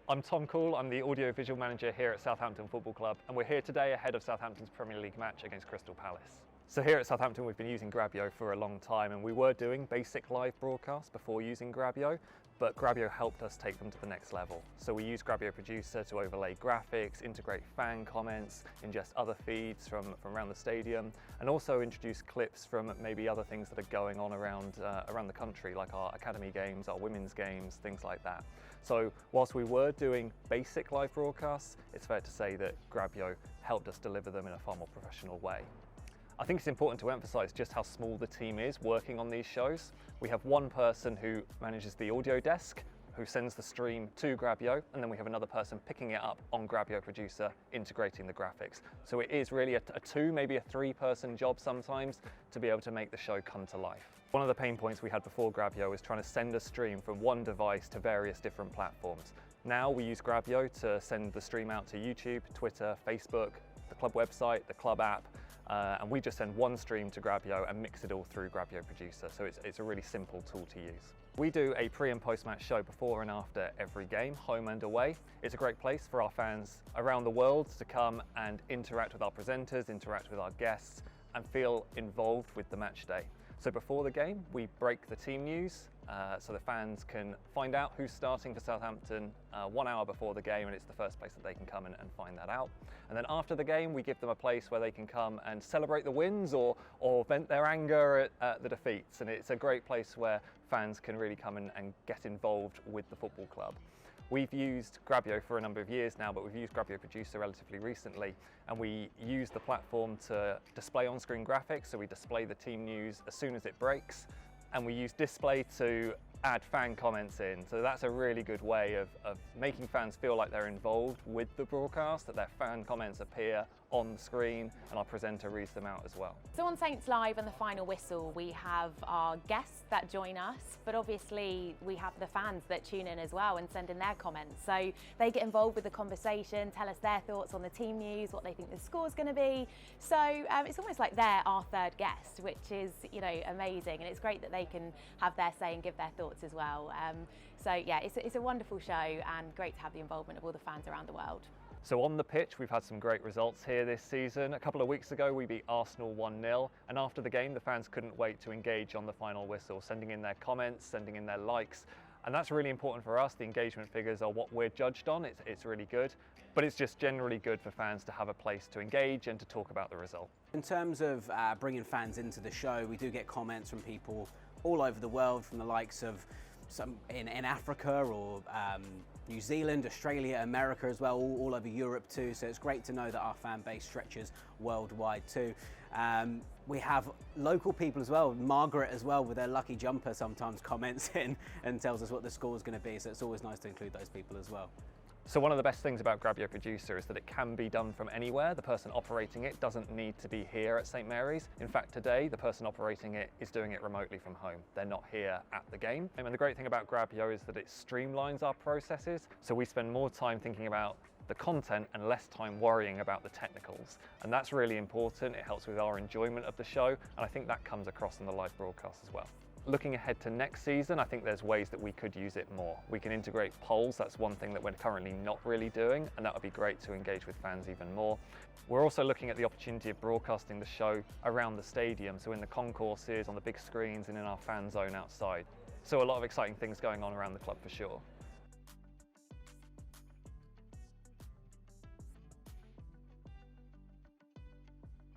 I'm Tom Cool, I'm the audio-visual manager here at Southampton Football Club, and we're here today ahead of Southampton's Premier League match against Crystal Palace. So here at Southampton we've been using Grabio for a long time, and we were doing basic live broadcasts before using Grabio, but Grabio helped us take them to the next level. So we use Grabio Producer to overlay graphics, integrate fan comments, ingest other feeds from around the stadium, and also introduce clips from maybe other things that are going on around the country, like our academy games, our women's games, things like that. So whilst we were doing basic live broadcasts, it's fair to say that Grabio helped us deliver them in a far more professional way. I think it's important to emphasise just how small the team is working on these shows. We have one person who manages the audio desk, who sends the stream to Grabio, and then we have another person picking it up on Grabio Producer, integrating the graphics. So it is really a two, maybe a three-person job sometimes to be able to make the show come to life. One of the pain points we had before Grabio was trying to send a stream from one device to various different platforms. Now we use Grabio to send the stream out to YouTube, Twitter, Facebook, the club website, the club app, and we just send one stream to Grabio and mix it all through Grabio Producer, so it's a really simple tool to use. We do a pre and post match show before and after every game, home and away. It's a great place for our fans around the world to come and interact with our presenters, interact with our guests, and feel involved with the match day. So before the game, we break the team news so the fans can find out who's starting for Southampton 1 hour before the game, and it's the first place that they can come and find that out. And then after the game, we give them a place where they can come and celebrate the wins or vent their anger at the defeats. And it's a great place where fans can really come and get involved with the football club. We've used Grabio for a number of years now, but we've used Grabio Producer relatively recently, and we use the platform to display on-screen graphics, so we display the team news as soon as it breaks, and we use display to add fan comments in. So that's a really good way of making fans feel like they're involved with the broadcast, that their fan comments appear on the screen and our presenter reads them out as well. So on Saints Live and the final whistle, we have our guests that join us, but obviously we have the fans that tune in as well and send in their comments. So they get involved with the conversation, tell us their thoughts on the team news, what they think the score's going to be. So it's almost like they're our third guest, which is, you know, amazing, and it's great that they can have their say and give their thoughts as well. So yeah, it's a wonderful show and great to have the involvement of all the fans around the world. So on the pitch, we've had some great results here this season. A couple of weeks ago, we beat Arsenal 1-0, and after the game, the fans couldn't wait to engage on the final whistle, sending in their comments, sending in their likes. And that's really important for us. The engagement figures are what we're judged on. It's really good, but it's just generally good for fans to have a place to engage and to talk about the result. In terms of bringing fans into the show, we do get comments from people all over the world, from the likes of some in Africa or New Zealand, Australia, America as well, all over Europe too. So it's great to know that our fan base stretches worldwide too. We have local people as well. Margaret as well, with their lucky jumper, sometimes comments in and tells us what the score is going to be. So it's always nice to include those people as well. So one of the best things about Grabio Producer is that it can be done from anywhere. The person operating it doesn't need to be here at St Mary's. In fact, today, the person operating it is doing it remotely from home. They're not here at the game. And the great thing about Grabio is that it streamlines our processes. So we spend more time thinking about the content and less time worrying about the technicals. And that's really important. It helps with our enjoyment of the show. And I think that comes across in the live broadcast as well. Looking ahead to next season, I think there's ways that we could use it more. We can integrate polls, that's one thing that we're currently not really doing, and that would be great to engage with fans even more. We're also looking at the opportunity of broadcasting the show around the stadium, so in the concourses, on the big screens, and in our fan zone outside. So a lot of exciting things going on around the club for sure.